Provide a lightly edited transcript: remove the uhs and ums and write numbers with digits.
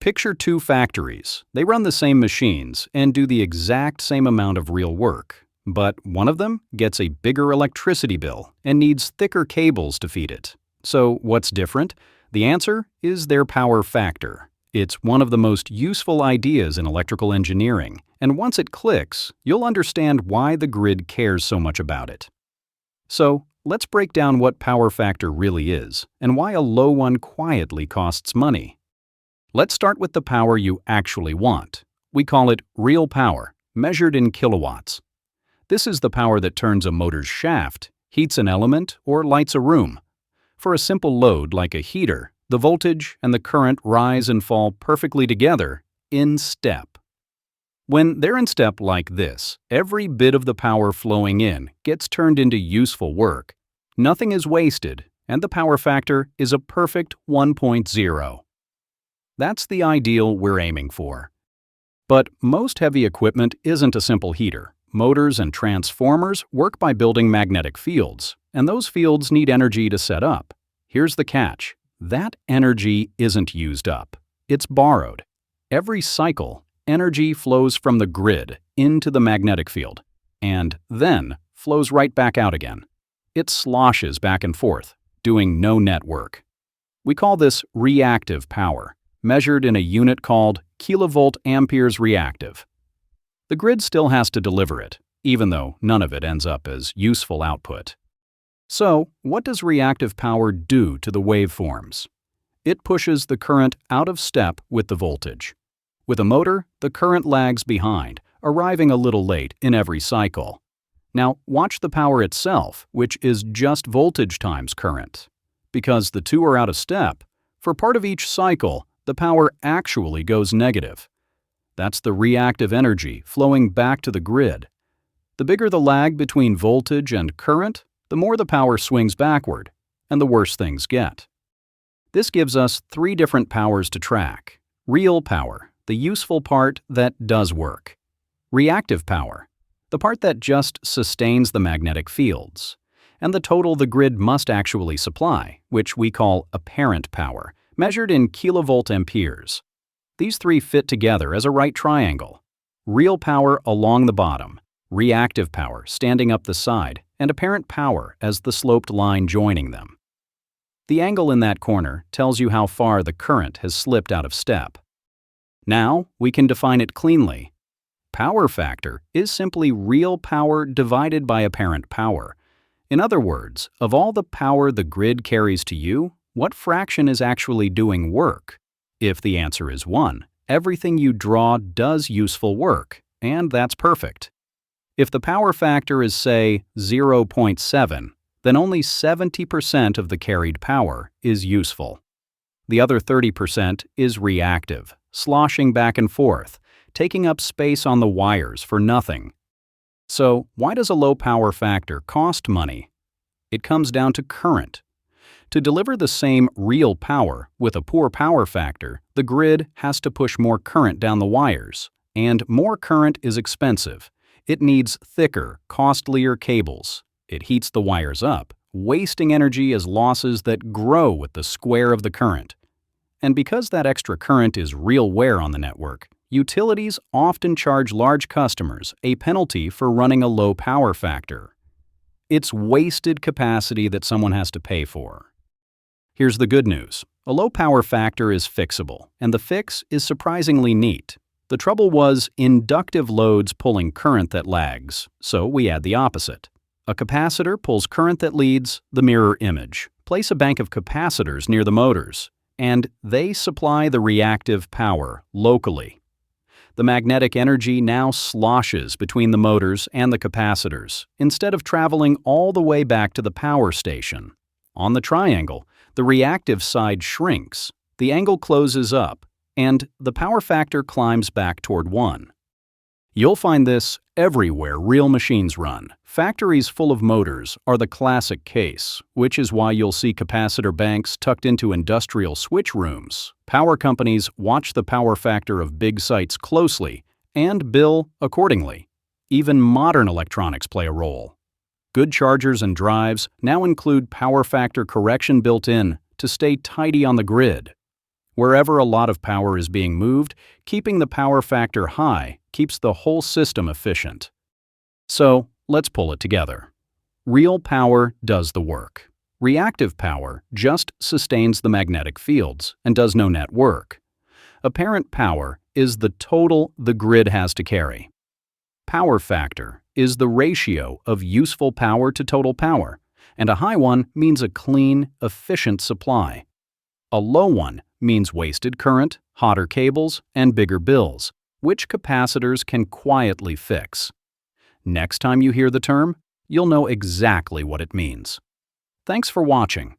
Picture two factories. They run the same machines and do the exact same amount of real work. But one of them gets a bigger electricity bill and needs thicker cables to feed it. So what's different? The answer is their power factor. It's one of the most useful ideas in electrical engineering, and once it clicks, you'll understand why the grid cares so much about it. So let's break down what power factor really is and why a low one quietly costs money. Let's start with the power you actually want. We call it real power, measured in kilowatts. This is the power that turns a motor's shaft, heats an element, or lights a room. For a simple load like a heater, the voltage and the current rise and fall perfectly together, in step. When they're in step like this, every bit of the power flowing in gets turned into useful work. Nothing is wasted, and the power factor is a perfect 1.0. That's the ideal we're aiming for. But most heavy equipment isn't a simple heater. Motors and transformers work by building magnetic fields, and those fields need energy to set up. Here's the catch. That energy isn't used up. It's borrowed. Every cycle, energy flows from the grid into the magnetic field, and then flows right back out again. It sloshes back and forth, doing no net work. We call this reactive power, measured in a unit called kilovolt amperes reactive. The grid still has to deliver it, even though none of it ends up as useful output. So, what does reactive power do to the waveforms? It pushes the current out of step with the voltage. With a motor, the current lags behind, arriving a little late in every cycle. Now, watch the power itself, which is just voltage times current. Because the two are out of step, for part of each cycle, the power actually goes negative. That's the reactive energy flowing back to the grid. The bigger the lag between voltage and current, the more the power swings backward, and the worse things get. This gives us three different powers to track. Real power, the useful part that does work. Reactive power, the part that just sustains the magnetic fields. And the total the grid must actually supply, which we call apparent power, measured in kilovolt amperes. These three fit together as a right triangle. Real power along the bottom, reactive power standing up the side, and apparent power as the sloped line joining them. The angle in that corner tells you how far the current has slipped out of step. Now we can define it cleanly. Power factor is simply real power divided by apparent power. In other words, of all the power the grid carries to you, what fraction is actually doing work? If the answer is 1, everything you draw does useful work, and that's perfect. If the power factor is, say, 0.7, then only 70% of the carried power is useful. The other 30% is reactive, sloshing back and forth, taking up space on the wires for nothing. So, why does a low power factor cost money? It comes down to current. To deliver the same real power with a poor power factor, the grid has to push more current down the wires, and more current is expensive. It needs thicker, costlier cables. It heats the wires up, wasting energy as losses that grow with the square of the current. And because that extra current is real wear on the network, utilities often charge large customers a penalty for running a low power factor. It's wasted capacity that someone has to pay for. Here's the good news. A low power factor is fixable, and the fix is surprisingly neat. The trouble was inductive loads pulling current that lags, so we add the opposite. A capacitor pulls current that leads, the mirror image. Place a bank of capacitors near the motors, and they supply the reactive power locally. The magnetic energy now sloshes between the motors and the capacitors, instead of traveling all the way back to the power station. On the triangle, the reactive side shrinks, the angle closes up, and the power factor climbs back toward 1. You'll find this everywhere real machines run. Factories full of motors are the classic case, which is why you'll see capacitor banks tucked into industrial switch rooms. Power companies watch the power factor of big sites closely and bill accordingly. Even modern electronics play a role. Good chargers and drives now include power factor correction built in to stay tidy on the grid. Wherever a lot of power is being moved, keeping the power factor high keeps the whole system efficient. So, let's pull it together. Real power does the work. Reactive power just sustains the magnetic fields and does no net work. Apparent power is the total the grid has to carry. Power factor is the ratio of useful power to total power, and a high one means a clean, efficient supply. A low one means wasted current, hotter cables, and bigger bills, which capacitors can quietly fix. Next time you hear the term, you'll know exactly what it means. Thanks for watching.